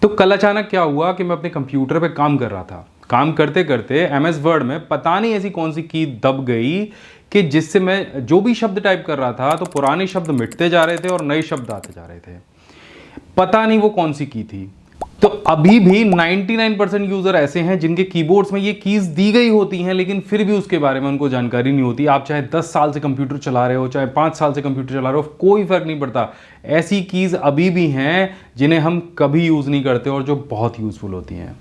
तो कल अचानक क्या हुआ कि मैं अपने कंप्यूटर पे काम कर रहा था। काम करते करते एमएस वर्ड में पता नहीं ऐसी कौन सी की दब गई कि जिससे मैं जो भी शब्द टाइप कर रहा था तो पुराने शब्द मिटते जा रहे थे और नए शब्द आते जा रहे थे। पता नहीं वो कौन सी की थी। तो अभी भी 99% यूजर ऐसे हैं जिनके कीबोर्ड्स में ये कीज दी गई होती हैं, लेकिन फिर भी उसके बारे में उनको जानकारी नहीं होती। आप चाहे 10 साल से कंप्यूटर चला रहे हो, चाहे 5 साल से कंप्यूटर चला रहे हो, कोई फर्क नहीं पड़ता। ऐसी कीज अभी भी हैं जिन्हें हम कभी यूज नहीं करते और जो बहुत यूजफुल होती हैं।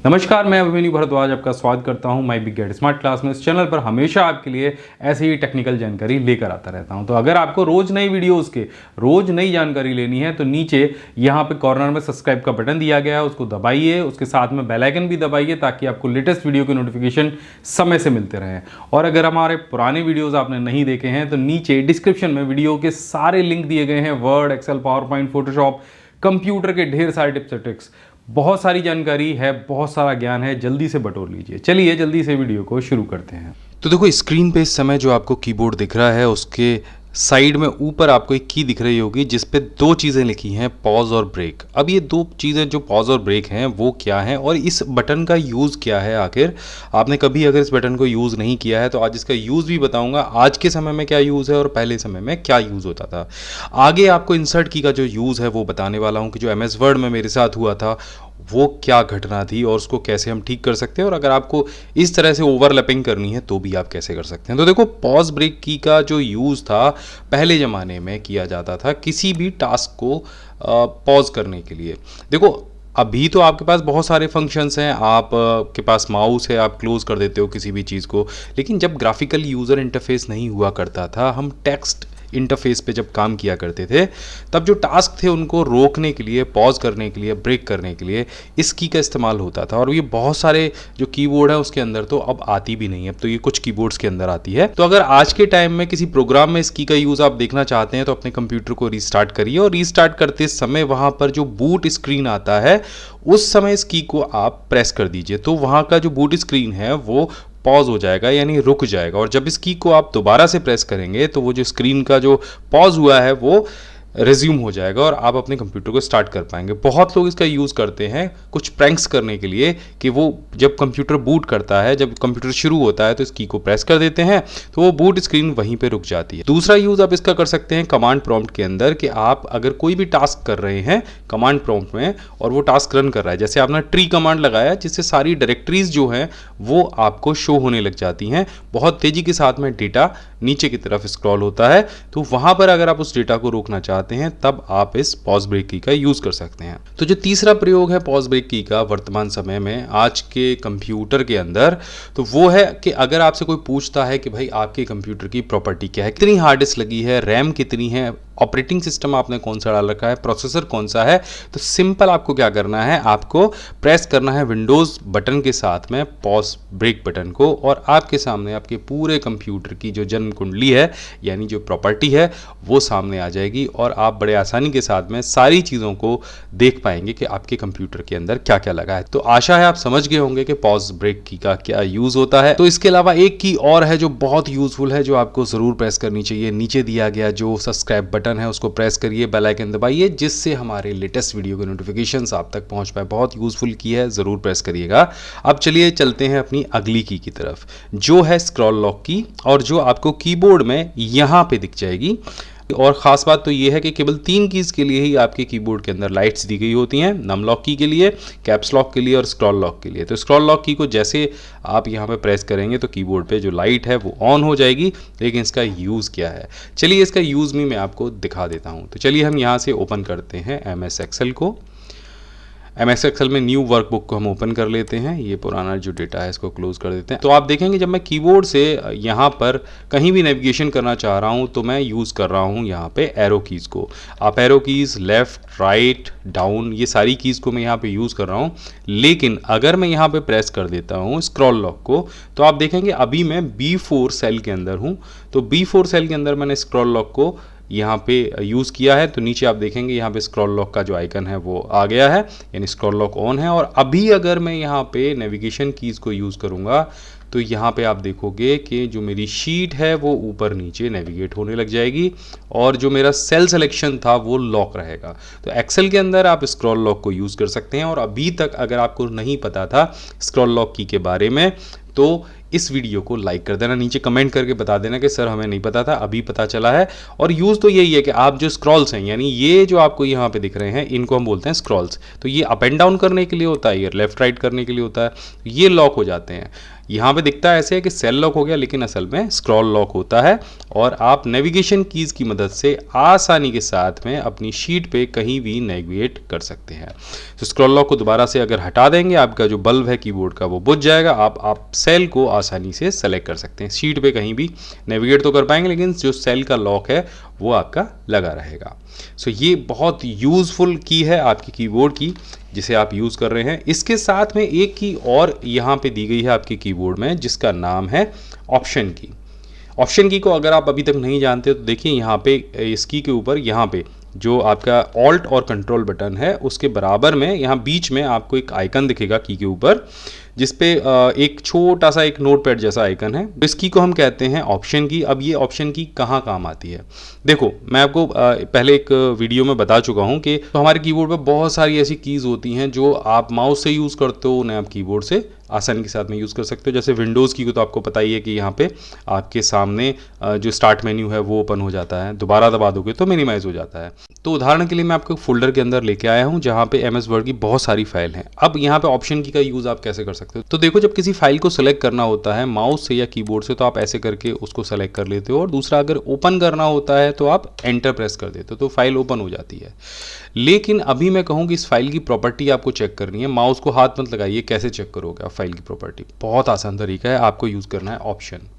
नमस्कार, मैं अभिमन्यु भारद्वाज आपका स्वागत करता हूं my big gate smart class में। इस चैनल पर हमेशा आपके लिए ऐसी ही टेक्निकल जानकारी लेकर आता रहता हूं। तो अगर आपको रोज नई वीडियोस के रोज नई जानकारी लेनी है तो नीचे यहां पे कॉर्नर में सब्सक्राइब का बटन दिया गया है, उसको दबाइए। उसके साथ में बेल आइकन भी दबाइए ताकि आपको लेटेस्ट वीडियो के नोटिफिकेशन समय से मिलते रहें। और अगर हमारे पुराने वीडियोज़ आपने नहीं देखे हैं तो नीचे डिस्क्रिप्शन में वीडियो के सारे लिंक दिए गए हैं। Word, Excel, PowerPoint, Photoshop, computer के ढेर सारे टिप्स और ट्रिक्स, बहुत सारी जानकारी है, बहुत सारा ज्ञान है, जल्दी से बटोर लीजिए। चलिए जल्दी से वीडियो को शुरू करते हैं। तो देखो, स्क्रीन पे इस समय जो आपको कीबोर्ड दिख रहा है उसके साइड में ऊपर आपको एक की दिख रही होगी जिस पे दो चीज़ें लिखी हैं, पॉज और ब्रेक। अब ये दो चीज़ें जो पॉज और ब्रेक हैं वो क्या हैं और इस बटन का यूज़ क्या है आखिर। आपने कभी अगर इस बटन को यूज़ नहीं किया है तो आज इसका यूज़ भी बताऊंगा, आज के समय में क्या यूज़ है और पहले समय में क्या यूज़ होता था। आगे आपको इंसर्ट की का जो यूज़ है वो बताने वाला हूँ कि जो एमएस वर्ड में मेरे साथ हुआ था वो क्या घटना थी और उसको कैसे हम ठीक कर सकते हैं, और अगर आपको इस तरह से ओवरलैपिंग करनी है तो भी आप कैसे कर सकते हैं। तो देखो, पॉज ब्रेक की का जो यूज़ था पहले ज़माने में किया जाता था किसी भी टास्क को पॉज करने के लिए। देखो, अभी तो आपके पास बहुत सारे फंक्शंस हैं, आप के पास माउस है, आप क्लोज कर देते हो किसी भी चीज़ को। लेकिन जब ग्राफिकल यूज़र इंटरफेस नहीं हुआ करता था, हम टेक्स्ट इंटरफेस पे जब काम किया करते थे, तब जो टास्क थे उनको रोकने के लिए, पॉज करने के लिए, ब्रेक करने के लिए इस की का इस्तेमाल होता था। और ये बहुत सारे जो कीबोर्ड है उसके अंदर तो अब आती भी नहीं है, अब तो ये कुछ कीबोर्ड्स के अंदर आती है। तो अगर आज के टाइम में किसी प्रोग्राम में इस की का यूज़ आप देखना चाहते हैं तो अपने कंप्यूटर को रीस्टार्ट करिए और रीस्टार्ट करते समय वहाँ पर जो बूट स्क्रीन आता है उस समय इस की को आप प्रेस कर दीजिए, तो वहाँ का जो बूट स्क्रीन है वो पॉज हो जाएगा, यानी रुक जाएगा। और जब इस की को आप दोबारा से प्रेस करेंगे तो वो जो स्क्रीन का जो पॉज हुआ है वो रिज्यूम हो जाएगा और आप अपने कंप्यूटर को स्टार्ट कर पाएंगे। बहुत लोग इसका यूज़ करते हैं कुछ प्रैंक्स करने के लिए कि वो जब कंप्यूटर बूट करता है, जब कंप्यूटर शुरू होता है तो इस की को प्रेस कर देते हैं तो वो बूट स्क्रीन वहीं पे रुक जाती है। दूसरा यूज़ आप इसका कर सकते हैं कमांड प्रॉम्प्ट के अंदर, कि आप अगर कोई भी टास्क कर रहे हैं कमांड प्रॉम्प्ट में और वो टास्क रन कर रहा है, जैसे आपने ट्री कमांड लगाया जिससे सारी डायरेक्टरीज जो हैं वो आपको शो होने लग जाती हैं, बहुत तेज़ी के साथ में डेटा नीचे की तरफ स्क्रॉल होता है, तो वहाँ पर अगर आप उस डेटा को रोकना चाहते हैं तब आप इस पॉज ब्रेक की का यूज़ कर सकते हैं। तो जो तीसरा प्रयोग है पॉज ब्रेक की का वर्तमान समय में आज के कंप्यूटर के अंदर, तो वो है कि अगर आपसे कोई पूछता है कि भाई आपके कंप्यूटर की प्रॉपर्टी क्या है, कितनी हार्ड डिस्क लगी है, रैम कितनी है, ऑपरेटिंग सिस्टम आपने कौन सा डाल रखा है, प्रोसेसर कौन सा है, तो सिंपल आपको क्या करना है, आपको प्रेस करना है विंडोज़ बटन के साथ में पॉज ब्रेक बटन को, और आपके सामने आपके पूरे कंप्यूटर की जो जन्म कुंडली है यानी जो प्रॉपर्टी है वो सामने आ जाएगी और आप बड़े आसानी के साथ में सारी चीज़ों को देख पाएंगे कि आपके कंप्यूटर के अंदर क्या क्या लगा है। तो आशा है आप समझ गए होंगे कि पॉज ब्रेक की का क्या यूज़ होता है। तो इसके अलावा एक की और है जो बहुत यूज़फुल है, जो आपको ज़रूर प्रेस करनी चाहिए। नीचे दिया गया जो सब्सक्राइब बटन है उसको प्रेस करिए, बेल आइकन दबाइए, जिससे हमारे लेटेस्ट वीडियो के नोटिफिकेशंस आप तक पहुंच पाए। बहुत यूज़फुल की है, ज़रूर प्रेस करिएगा। अब चलिए चलते हैं अपनी अगली की तरफ, जो है स्क्रॉल लॉक की, और जो आपको कीबोर्ड में यहाँ पे दिख जाएगी। और ख़ास बात तो ये है कि केवल 3 कीज़ के लिए ही आपके कीबोर्ड के अंदर लाइट्स दी गई होती हैं, नम लॉक की के लिए, कैप्स लॉक के लिए और स्क्रॉल लॉक के लिए। तो स्क्रॉल लॉक की को जैसे आप यहाँ पे प्रेस करेंगे तो कीबोर्ड पे जो लाइट है वो ऑन हो जाएगी। लेकिन इसका यूज़ क्या है, चलिए इसका यूज़ भी मैं आपको दिखा देता हूँ। तो चलिए हम यहाँ से ओपन करते हैं एमएस एक्सेल को। एमएस एक्सेल में न्यू वर्कबुक को हम ओपन कर लेते हैं, ये पुराना जो डेटा है इसको क्लोज कर देते हैं। तो आप देखेंगे जब मैं कीबोर्ड से यहाँ पर कहीं भी नेविगेशन करना चाह रहा हूँ तो मैं यूज़ कर रहा हूँ यहाँ पे एरो कीज़ को। आप arrow keys left, right, down, ये सारी कीज़ को मैं यहाँ पे यूज़ कर रहा हूँ। लेकिन अगर मैं यहाँ पे प्रेस कर देता हूँ स्क्रॉल लॉक को, तो आप देखेंगे अभी मैं B4 सेल के अंदर हूँ। तो B4 सेल के अंदर मैंने स्क्रॉल लॉक को यहाँ पे यूज़ किया है तो नीचे आप देखेंगे यहाँ पे स्क्रॉल लॉक का जो आइकन है वो आ गया है, यानी स्क्रॉल लॉक ऑन है। और अभी अगर मैं यहाँ पे नेविगेशन कीज़ को यूज़ करूँगा तो यहाँ पे आप देखोगे कि जो मेरी शीट है वो ऊपर नीचे नेविगेट होने लग जाएगी और जो मेरा सेल सिलेक्शन था वो लॉक रहेगा। तो एक्सेल के अंदर आप स्क्रॉल लॉक को यूज़ कर सकते हैं। और अभी तक अगर आपको नहीं पता था स्क्रॉल लॉक की के बारे में तो इस वीडियो को लाइक कर देना, नीचे कमेंट करके बता देना कि सर हमें नहीं पता था, अभी पता चला है। और यूज़ तो यही है कि आप जो स्क्रॉल्स हैं, यानी ये जो आपको यहाँ पे दिख रहे हैं, इनको हम बोलते हैं स्क्रॉल्स। तो ये अप एंड डाउन करने के लिए होता है, ये लेफ्ट राइट करने के लिए होता है, ये लॉक हो जाते हैं। यहाँ पे दिखता है ऐसे है कि सेल लॉक हो गया, लेकिन असल में स्क्रॉल लॉक होता है। और आप नेविगेशन कीज़ की मदद से आसानी के साथ में अपनी शीट पे कहीं भी नेविगेट कर सकते हैं। तो स्क्रॉल लॉक को दोबारा से अगर हटा देंगे, आपका जो बल्ब है कीबोर्ड का वो बुझ जाएगा। आप सेल को आसानी से सेलेक्ट कर सकते हैं, शीट पे कहीं भी नेविगेट तो कर पाएंगे, लेकिन जो सेल का लॉक है वो आपका लगा रहेगा। सो ये बहुत यूज़फुल की है आपकी कीबोर्ड की, जिसे आप यूज़ कर रहे हैं। इसके साथ में एक की और यहाँ पे दी गई है आपके कीबोर्ड में, जिसका नाम है ऑप्शन की। ऑप्शन की को अगर आप अभी तक नहीं जानते तो देखिए यहाँ पे इस की के ऊपर यहाँ पे जो आपका ऑल्ट और कंट्रोल बटन है उसके बराबर में यहाँ बीच में आपको एक आइकन दिखेगा की के ऊपर, जिसपे एक छोटा सा एक नोटपैड जैसा आइकन है। इस की को हम कहते हैं ऑप्शन की। अब ये ऑप्शन की कहाँ काम आती है, देखो मैं आपको पहले एक वीडियो में बता चुका हूँ कि तो हमारे कीबोर्ड पे बहुत सारी ऐसी कीज़ होती हैं जो आप माउस से यूज़ करते हो, उन्हें आप कीबोर्ड से आसानी के साथ में यूज़ कर सकते हो। जैसे विंडोज़ की को तो आपको पता ही है कि यहाँ पे आपके सामने जो स्टार्ट मेन्यू है वो ओपन हो जाता है, दोबारा दबा दोगे तो मिनिमाइज़ हो जाता है। तो उदाहरण के लिए मैं आपको एक फोल्डर के अंदर लेके आया हूँ जहाँ पे MS वर्ड की बहुत सारी फाइल हैं। अब यहाँ पे ऑप्शन की का यूज़ आप कैसे कर सकते हो, तो देखो जब किसी फाइल को सेलेक्ट करना होता है माउस से या कीबोर्ड से तो आप ऐसे करके उसको सेलेक्ट कर लेते हो, और दूसरा अगर ओपन करना होता है तो आप एंटर प्रेस कर देते हो तो फाइल ओपन हो जाती है। लेकिन अभी मैं कहूँ कि इस फाइल की प्रॉपर्टी आपको चेक करनी है, माउस को हाथ मत लगाइए। कैसे चेक करोगे आप फाइल की प्रॉपर्टी, बहुत आसान तरीका है, आपको यूज़ करना है ऑप्शन।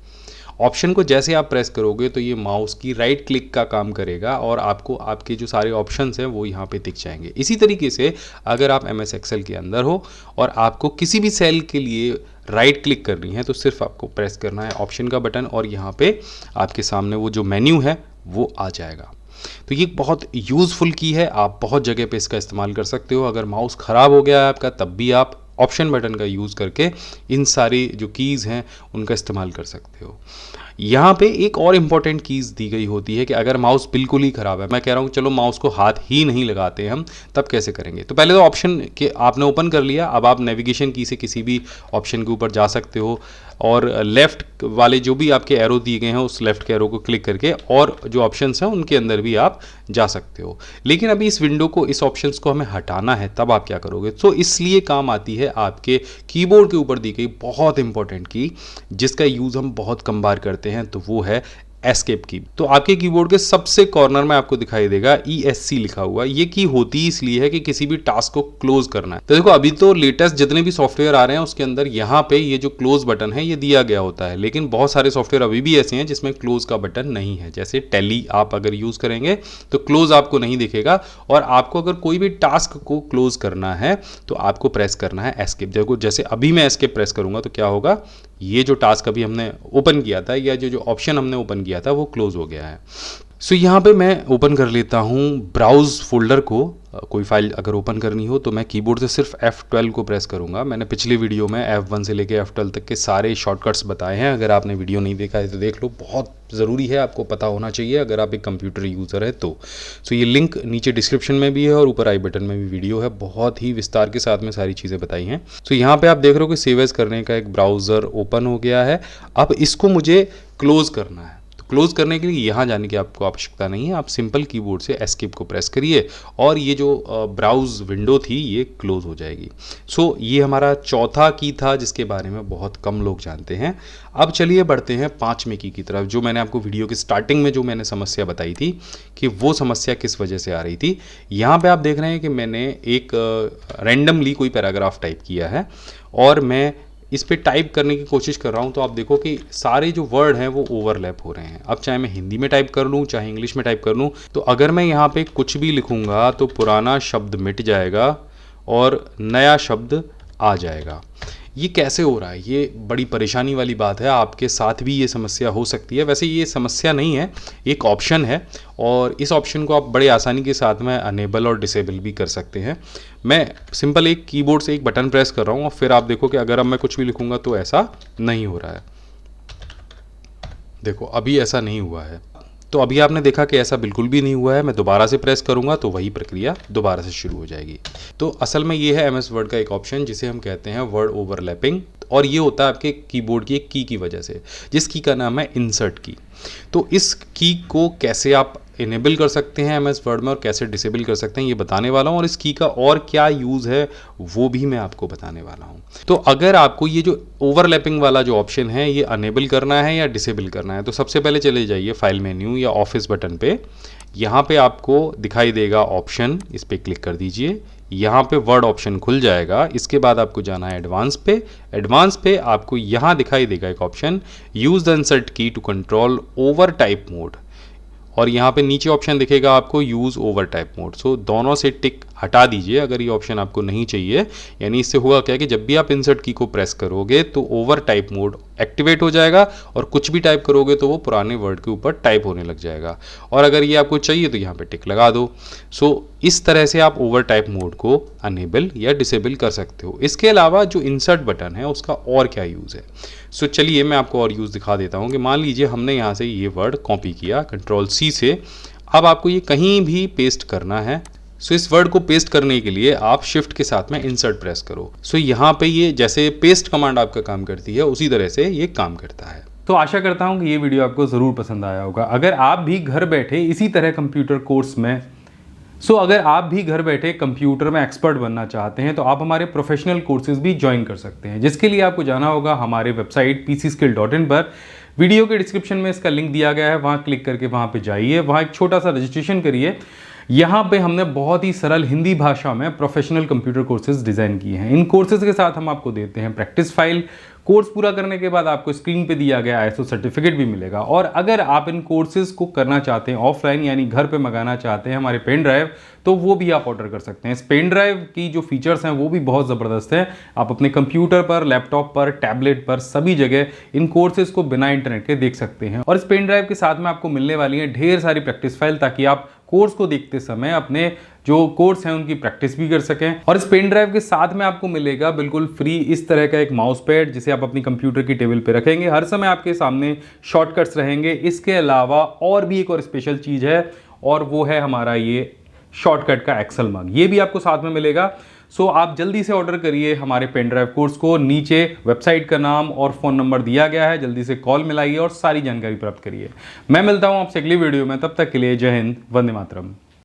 ऑप्शन को जैसे आप प्रेस करोगे तो ये माउस की राइट क्लिक का काम करेगा और आपको आपके जो सारे ऑप्शंस हैं वो यहाँ पे दिख जाएंगे। इसी तरीके से अगर आप MS एक्सेल के अंदर हो और आपको किसी भी सेल के लिए राइट क्लिक करनी है तो सिर्फ आपको प्रेस करना है ऑप्शन का बटन और यहाँ पे आपके सामने वो जो मेन्यू है वो आ जाएगा। तो ये बहुत यूज़फुल की है, आप बहुत जगह पे इसका इस्तेमाल कर सकते हो। अगर माउस ख़राब हो गया है आपका तब भी आप ऑप्शन बटन का यूज़ करके इन सारी जो कीज़ हैं उनका इस्तेमाल कर सकते हो। यहाँ पे एक और इम्पॉर्टेंट कीज़ दी गई होती है कि अगर माउस बिल्कुल ही ख़राब है, मैं कह रहा हूँ चलो माउस को हाथ ही नहीं लगाते हम, तब कैसे करेंगे। तो पहले तो ऑप्शन के आपने ओपन कर लिया, अब आप नेविगेशन की से किसी भी ऑप्शन के ऊपर जा सकते हो और लेफ़्ट वाले जो भी आपके एरो दिए गए हैं उस लेफ़्ट के एरो को क्लिक करके और जो ऑप्शंस हैं उनके अंदर भी आप जा सकते हो। लेकिन अभी इस विंडो को, इस ऑप्शंस को हमें हटाना है, तब आप क्या करोगे। तो इसलिए काम आती है आपके कीबोर्ड के ऊपर दी गई बहुत इंपॉर्टेंट की, जिसका यूज़ हम बहुत कम बार करते हैं, तो वो है एस्केप की। तो आपके कीबोर्ड के सबसे कॉर्नर में आपको दिखाई देगा ESC लिखा हुआ। ये की होती इसलिए है कि किसी भी टास्क को क्लोज करना है। तो देखो अभी तो लेटेस्ट जितने भी सॉफ्टवेयर आ रहे हैं उसके अंदर यहाँ पे ये जो क्लोज बटन है ये दिया गया होता है, लेकिन बहुत सारे सॉफ्टवेयर अभी भी ऐसे हैं जिसमें क्लोज का बटन नहीं है। जैसे टैली आप अगर यूज करेंगे तो क्लोज आपको नहीं दिखेगा, और आपको अगर कोई भी टास्क को क्लोज करना है तो आपको प्रेस करना है एस्केप। देखो जैसे अभी मैं एस्केप प्रेस करूंगा तो क्या होगा, ये जो टास्क अभी हमने ओपन किया था या जो ऑप्शन हमने ओपन किया था वो क्लोज हो गया है। सो यहाँ पे मैं ओपन कर लेता हूँ ब्राउज फोल्डर को। कोई फाइल अगर ओपन करनी हो तो मैं कीबोर्ड से सिर्फ F12 को प्रेस करूँगा। मैंने पिछले वीडियो में F1 से लेके F12 तक के सारे शॉर्टकट्स बताए हैं, अगर आपने वीडियो नहीं देखा है तो देख लो, बहुत ज़रूरी है, आपको पता होना चाहिए अगर आप एक कंप्यूटर यूज़र है तो। सो ये लिंक नीचे डिस्क्रिप्शन में भी है और ऊपर आई बटन में भी वीडियो है, बहुत ही विस्तार के साथ में सारी चीज़ें बताई हैं। सो यहाँ पर आप देख रहे हो कि सेव एज करने का एक ब्राउज़र ओपन हो गया है। अब इसको मुझे क्लोज़ करना है, क्लोज करने के लिए यहाँ जाने की आपको आवश्यकता नहीं है, आप सिंपल कीबोर्ड से एस्केप को प्रेस करिए और ये जो ब्राउज विंडो थी ये क्लोज हो जाएगी। सो ये हमारा चौथा की था जिसके बारे में बहुत कम लोग जानते हैं। अब चलिए बढ़ते हैं पांचवें की तरफ, जो मैंने आपको वीडियो की स्टार्टिंग में जो मैंने समस्या बताई थी कि वो समस्या किस वजह से आ रही थी। यहाँ पे आप देख रहे हैं कि मैंने एक रैंडमली कोई पैराग्राफ टाइप किया है और मैं इस पे टाइप करने की कोशिश कर रहा हूँ, तो आप देखो कि सारे जो वर्ड हैं वो ओवरलैप हो रहे हैं। अब चाहे मैं हिंदी में टाइप कर लूँ चाहे इंग्लिश में टाइप कर लूँ, तो अगर मैं यहाँ पे कुछ भी लिखूँगा तो पुराना शब्द मिट जाएगा और नया शब्द आ जाएगा। ये कैसे हो रहा है, ये बड़ी परेशानी वाली बात है। आपके साथ भी ये समस्या हो सकती है। वैसे ये समस्या नहीं है, एक ऑप्शन है और इस ऑप्शन को आप बड़े आसानी के साथ में अनेबल और डिसेबल भी कर सकते हैं। मैं सिंपल एक कीबोर्ड से एक बटन प्रेस कर रहा हूँ और फिर आप देखो कि अगर अब मैं कुछ भी लिखूँगा तो ऐसा नहीं हो रहा है। देखो अभी ऐसा नहीं हुआ है। तो अभी आपने देखा कि ऐसा बिल्कुल भी नहीं हुआ है। मैं दोबारा से प्रेस करूंगा तो वही प्रक्रिया दोबारा से शुरू हो जाएगी। तो असल में ये है MS वर्ड का एक ऑप्शन जिसे हम कहते हैं वर्ड ओवरलैपिंग, और ये होता है आपके कीबोर्ड की एक की वजह से, जिस की का नाम है इंसर्ट की। तो इस की को कैसे आप इनेबल कर सकते हैं MS वर्ड में और कैसे डिसेबल कर सकते हैं ये बताने वाला हूँ, और इस की का और क्या यूज़ है वो भी मैं आपको बताने वाला हूँ। तो अगर आपको ये जो ओवरलैपिंग वाला जो ऑप्शन है ये अनेबल करना है या डिसेबल करना है, तो सबसे पहले चले जाइए फाइल मेन्यू या ऑफिस बटन पे। यहाँ पे आपको दिखाई देगा ऑप्शन, इस पर क्लिक कर दीजिए। यहाँ पे वर्ड ऑप्शन खुल जाएगा। इसके बाद आपको जाना है एडवांस पे। एडवांस पे आपको यहाँ दिखाई देगा एक option, use the insert key to control overtype mode, और यहाँ पे नीचे ऑप्शन दिखेगा आपको use overtype mode. So दोनों से टिक हटा दीजिए अगर ये ऑप्शन आपको नहीं चाहिए। यानी इससे होगा क्या कि जब भी आप इंसर्ट की को प्रेस करोगे तो ओवर टाइप मोड एक्टिवेट हो जाएगा और कुछ भी टाइप करोगे तो वो पुराने वर्ड के ऊपर टाइप होने लग जाएगा। और अगर ये आपको चाहिए तो यहाँ पे टिक लगा दो। सो इस तरह से आप ओवर टाइप मोड को अनेबल या डिसेबल कर सकते हो। इसके अलावा जो इंसर्ट बटन है उसका और क्या यूज़ है, सो चलिए मैं आपको और यूज़ दिखा देता हूँ। कि मान लीजिए हमने यहाँ से ये वर्ड कॉपी किया Ctrl+C से, अब आपको ये कहीं भी पेस्ट करना है। सो इस वर्ड को पेस्ट करने के लिए आप शिफ्ट के साथ में इंसर्ट प्रेस करो। सो यहाँ पे ये जैसे पेस्ट कमांड आपका काम करती है उसी तरह से ये काम करता है। तो आशा करता हूं कि ये वीडियो आपको ज़रूर पसंद आया होगा। अगर आप भी घर बैठे इसी तरह कंप्यूटर कोर्स में अगर आप भी घर बैठे कंप्यूटर में एक्सपर्ट बनना चाहते हैं तो आप हमारे प्रोफेशनल कोर्सेज भी ज्वाइन कर सकते हैं, जिसके लिए आपको जाना होगा हमारे वेबसाइट pcskill.in पर। वीडियो के डिस्क्रिप्शन में इसका लिंक दिया गया है, वहाँ क्लिक करके वहाँ पे जाइए, वहाँ एक छोटा सा रजिस्ट्रेशन करिए। यहाँ पे हमने बहुत ही सरल हिंदी भाषा में प्रोफेशनल कंप्यूटर कोर्सेज डिज़ाइन किए हैं। इन कोर्सेज के साथ हम आपको देते हैं प्रैक्टिस फाइल। कोर्स पूरा करने के बाद आपको स्क्रीन पे दिया गया ISO सर्टिफिकेट भी मिलेगा। और अगर आप इन कोर्सेज को करना चाहते हैं ऑफलाइन, यानी घर पे मंगाना चाहते हैं हमारे पेन ड्राइव, तो वो भी आप ऑर्डर कर सकते हैं। इस पेन ड्राइव की जो फीचर्स हैं वो भी बहुत ज़बरदस्त हैं। आप अपने कंप्यूटर पर, लैपटॉप पर, टैबलेट पर, सभी जगह इन कोर्सेज को बिना इंटरनेट के देख सकते हैं। और इस पेन ड्राइव के साथ में आपको मिलने वाली है ढेर सारी प्रैक्टिस फाइल, ताकि आप कोर्स को देखते समय अपने जो कोर्स हैं उनकी प्रैक्टिस भी कर सकें। और इस पेन ड्राइव के साथ में आपको मिलेगा बिल्कुल फ्री इस तरह का एक माउस पैड, जिसे आप अपनी कंप्यूटर की टेबल पे रखेंगे। हर समय आपके सामने शॉर्टकट्स रहेंगे। इसके अलावा और भी एक और स्पेशल चीज़ है, और वो है हमारा ये शॉर्टकट का एक्सेल मग, ये भी आपको साथ में मिलेगा। सो आप जल्दी से ऑर्डर करिए हमारे पेन ड्राइव कोर्स को। नीचे वेबसाइट का नाम और फ़ोन नंबर दिया गया है, जल्दी से कॉल मिलाइए और सारी जानकारी प्राप्त करिए। मैं मिलता हूँ आपसे अगली वीडियो में, तब तक के लिए जय हिंद, वंदे मातरम।